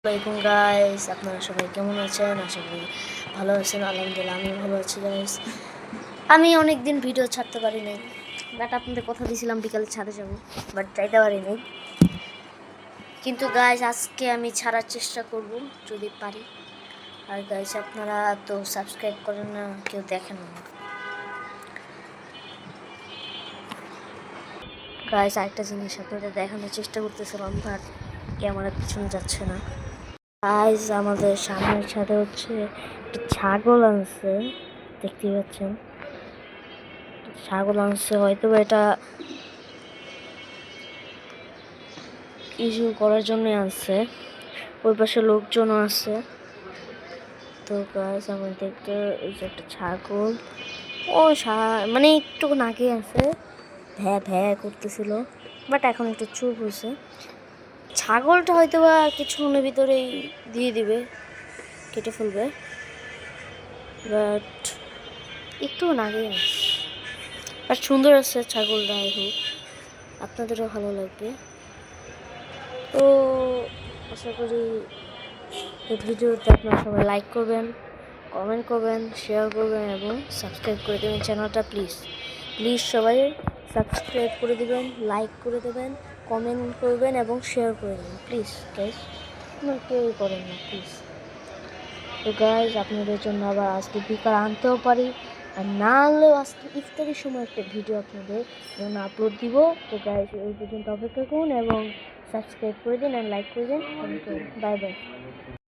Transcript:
আসসালামাইকুম গাইস, আপনারা সবাই কেমন আছেন? আশা করি ভালো আছেন। আলহামদুলিল্লাহ আমি ভালো আছি গাইস। আমি অনেক দিন ভিডিও ছাড়তে পারি নাই, বাট আপনাদের কথা দিয়েছিলাম বিকালে ছাদে যাব, বাট যাইতে পারি নাই। কিন্তু গাইস আজকে আমি ছাড়ার চেষ্টা করব যদি পারি। আর গাইস আপনারা তো সাবস্ক্রাইব করেন না, কেউ দেখেন না গাইস। আরেকটা জিনিস আপনাদের দেখানোর চেষ্টা করতেছিলাম, বাট ক্যামেরার পিছনে যাচ্ছে না। গাইস আমাদের সামনের ছাদে হচ্ছে একটা ছাগল আনছে, দেখতে পাচ্ছেন ছাগল আনছে, হয়তো এটা কিছু করার জন্য আনছে। ওই পাশে লোকজনও আছে। তো গাইস আমার দেখতে এই যে একটা ছাগল, ও মানে একটু নাকে আছে, ভ্যা ভ্যা করতেছিল, বাট এখন একটু চুপ হয়েছে। ছাগলটা হয়তো বা কিছুক্ষণের ভিতরেই দিয়ে দিবে, কেটে ফেলবে, বাট একটু নাগে আছে। আর সুন্দর আছে ছাগলটা, হোক আপনাদেরও ভালো লাগবে। তো আশা করি এই ভিডিওতে আপনারা সবাই লাইক করবেন, কমেন্ট করবেন, শেয়ার করবেন এবং সাবস্ক্রাইব করে দেবেন চ্যানেলটা। প্লিজ সবাই সাবস্ক্রাইব করে দেবেন, লাইক করে দেবেন, কমেন্ট করবেন এবং শেয়ার করে দেবেন। প্লিজ গাইজ, আপনারা কেউই করেন না প্লিজ। তো গাইজ আপনাদের জন্য আবার আজকে বিকাল আনতেও পারি, আর না আনলেও আজকে ইফতারির সময় একটা ভিডিও আপনাদের জন্য আপলোড দিব। তো গাইজ ওই পর্যন্ত অপেক্ষা করুন এবং সাবস্ক্রাইব করে দিন আর লাইক করে দিন। Bye bye.